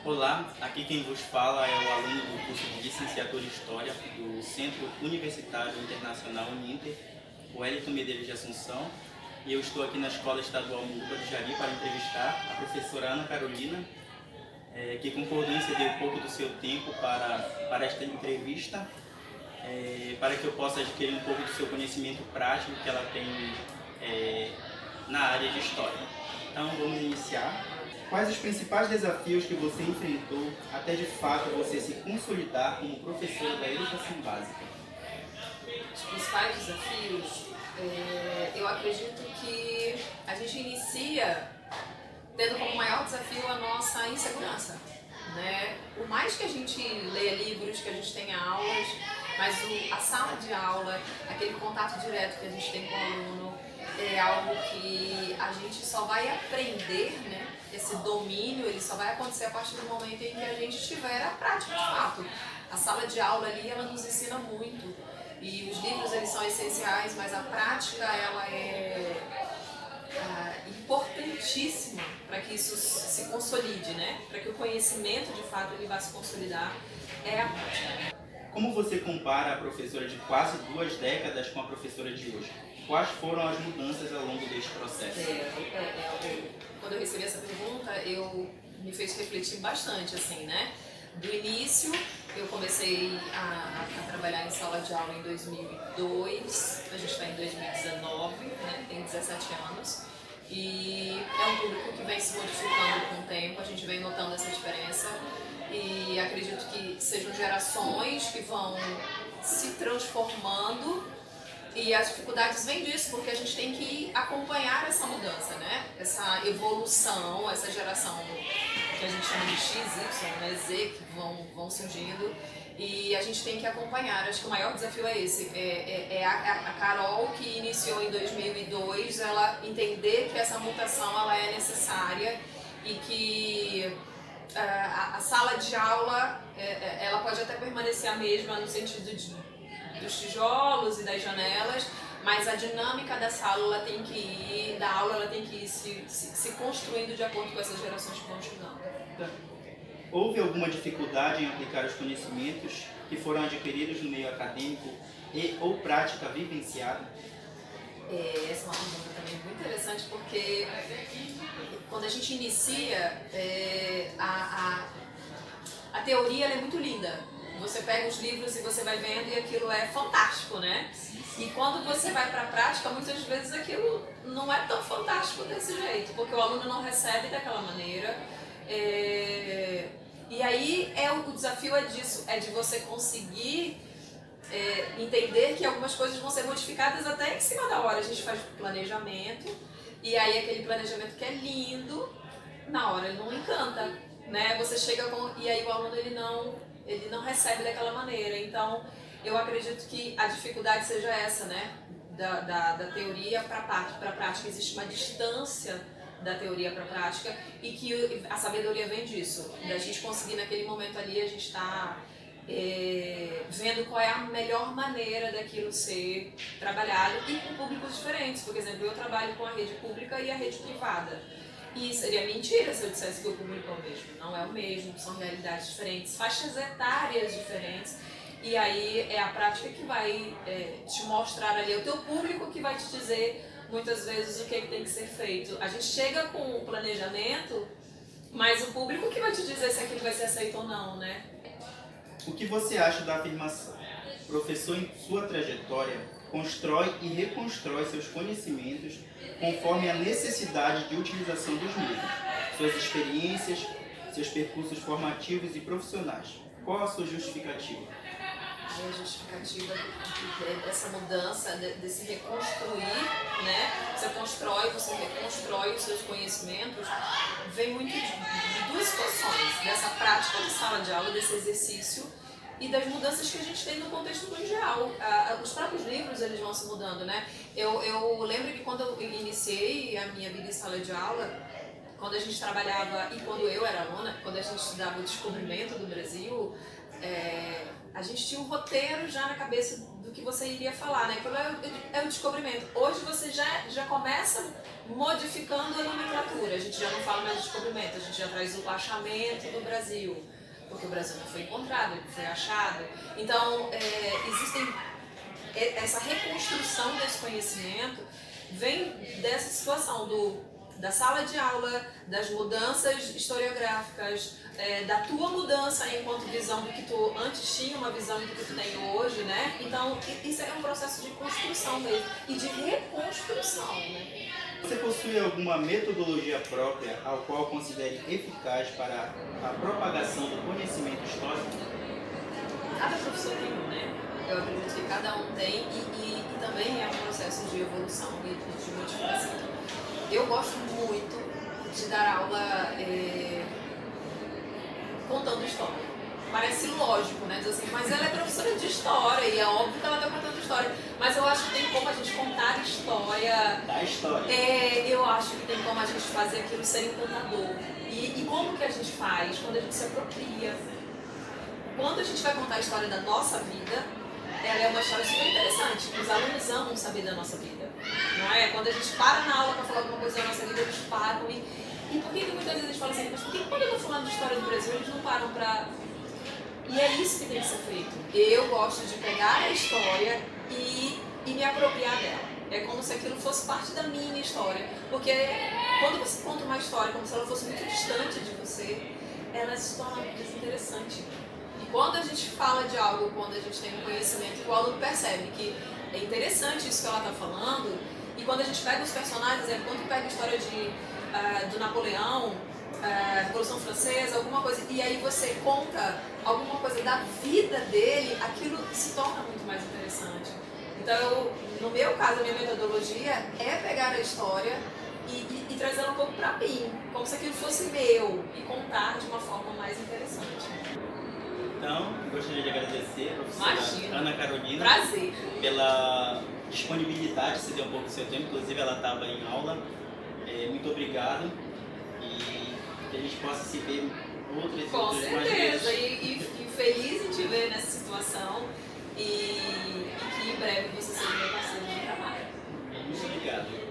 Olá, aqui quem vos fala é o aluno do curso de Licenciatura em História do Centro Universitário Internacional Uninter, o Wellington Medeiros de Assunção, e eu estou aqui na Escola Estadual Muruba do Jari para entrevistar a professora Ana Carolina, que concordou em ceder um pouco do seu tempo para esta entrevista, para que eu possa adquirir um pouco do seu conhecimento prático que ela tem na área de História. Então vamos iniciar. Quais os principais desafios que você enfrentou até de fato você se consolidar como professora da educação básica? Os principais desafios, eu acredito que a gente inicia tendo como maior desafio a nossa insegurança, né? Por mais que a gente leia livros, que a gente tenha aulas, mas a sala de aula, aquele contato direto que a gente tem com o aluno, é algo que a gente só vai aprender, né? Esse domínio, ele só vai acontecer a partir do momento em que a gente tiver a prática de fato. A sala de aula ali, ela nos ensina muito. E os livros, eles são essenciais, mas a prática, ela é importantíssima para que isso se consolide, né? Para que o conhecimento, de fato, ele vá se consolidar, é a prática. Como você compara a professora de quase 2 décadas com a professora de hoje? Quais foram as mudanças ao longo deste processo? Quando eu recebi essa pergunta, me fez refletir bastante, assim, né? Do início, eu comecei a trabalhar em sala de aula em 2002, a gente está em 2019, né? Tem 17 anos. E é um público que vem se modificando com o tempo, a gente vem notando essa diferença. E acredito que sejam gerações que vão se transformando. E as dificuldades vêm disso, porque a gente tem que acompanhar essa mudança, né? Essa evolução, essa geração que a gente chama de X, Y, né? Z, que vão surgindo. E a gente tem que acompanhar. Acho que o maior desafio é esse. A Carol, que iniciou em 2002, ela entender que essa mutação ela é necessária e que a sala de aula ela pode até permanecer a mesma no sentido dos tijolos e das janelas, mas a dinâmica da sala ela tem que ir, da aula ela tem que ir se construindo de acordo com essas gerações que vão chegando. Houve alguma dificuldade em aplicar os conhecimentos que foram adquiridos no meio acadêmico e ou prática vivenciada? Essa é uma pergunta também muito interessante, porque quando a gente inicia, a teoria ela é muito linda. Você pega os livros e você vai vendo e aquilo é fantástico, né? E quando você vai para a prática, muitas vezes aquilo não é tão fantástico desse jeito, porque o aluno não recebe daquela maneira. E aí o desafio disso, é de você conseguir entender que algumas coisas vão ser modificadas até em cima da hora. A gente faz planejamento e aí aquele planejamento que é lindo, na hora ele não encanta, né? Você chega e aí o aluno ele não recebe daquela maneira. Então eu acredito que a dificuldade seja essa, né? Da teoria para a prática. Existe uma distância da teoria para a prática e que a sabedoria vem disso, da gente conseguir naquele momento ali a gente está vendo qual é a melhor maneira daquilo ser trabalhado e com públicos diferentes. Por exemplo, eu trabalho com a rede pública e a rede privada. E seria mentira se eu dissesse que o público é o mesmo. Não é o mesmo, são realidades diferentes, faixas etárias diferentes. E aí é a prática que vai te mostrar ali, é o teu público que vai te dizer muitas vezes o que tem que ser feito. A gente chega com o planejamento, mas o público que vai te dizer se aquilo vai ser aceito ou não, né? O que você acha da afirmação? O professor, em sua trajetória, constrói e reconstrói seus conhecimentos conforme a necessidade de utilização dos mesmos, suas experiências, seus percursos formativos e profissionais. Qual a sua justificativa? A justificativa dessa mudança, desse reconstruir, né? Você constrói, você reconstrói os seus conhecimentos, vem muito de duas situações, dessa prática de sala de aula, desse exercício e das mudanças que a gente tem no contexto mundial. Os próprios livros eles vão se mudando, né? Eu lembro que quando eu iniciei a minha vida em sala de aula, quando a gente trabalhava, e quando eu era aluna, quando a gente estudava o descobrimento do Brasil, a gente tinha um roteiro já na cabeça do que você iria falar, né? Aquilo é o descobrimento. Hoje você já começa modificando a nomenclatura. A gente já não fala mais de descobrimento, a gente já traz o achamento do Brasil, porque o Brasil não foi encontrado, ele foi achado. Então, existem essa reconstrução desse conhecimento vem dessa situação da sala de aula, das mudanças historiográficas, da tua mudança enquanto visão do que tu antes tinha uma visão do que tu tem hoje, né? Então, isso é um processo de construção mesmo e de reconstrução, né? Você possui alguma metodologia própria ao qual considere eficaz para a propagação do conhecimento histórico? Cada professor tem um, né? Eu acredito que cada um tem e também é um processo de evolução e de modificação. Eu gosto muito de dar aula contando história. Parece lógico, né? Diz assim, mas ela é professora de história e é óbvio que ela está contando história. Mas eu acho que tem como a gente contar história. Da história. Eu acho que tem como a gente fazer aquilo ser encantador. E como que a gente faz? Quando a gente se apropria. Quando a gente vai contar a história da nossa vida, ela é uma história super interessante. Os alunos amam saber da nossa vida, não é? Quando a gente para na aula para falar alguma coisa da nossa vida, eles param e por que muitas vezes eles falam assim, mas por que quando eu estou falando de história do Brasil, eles não param para... E é isso que tem que ser feito. Eu gosto de pegar a história e me apropriar dela. É como se aquilo fosse parte da minha história. Porque quando você conta uma história como se ela fosse muito distante de você, ela se torna desinteressante. E quando a gente fala de algo, quando a gente tem um conhecimento, o aluno percebe que é interessante isso que ela está falando, e quando a gente pega os personagens, quando pega a história do Napoleão, Revolução Francesa, alguma coisa, e aí você conta alguma coisa da vida dele, aquilo se torna muito mais interessante. Então, no meu caso, a minha metodologia é pegar a história e trazer ela um pouco para mim, como se aquilo fosse meu, e contar de uma forma mais interessante. Então, gostaria de agradecer a professora Ana Carolina. Prazer. Pela disponibilidade, se deu um pouco do seu tempo, inclusive ela estava em aula. Muito obrigado e que a gente possa se ver outras Com outras mais certeza, vezes. e feliz em te ver nessa situação e que em breve você seja meu parceiro de trabalho. Muito obrigado.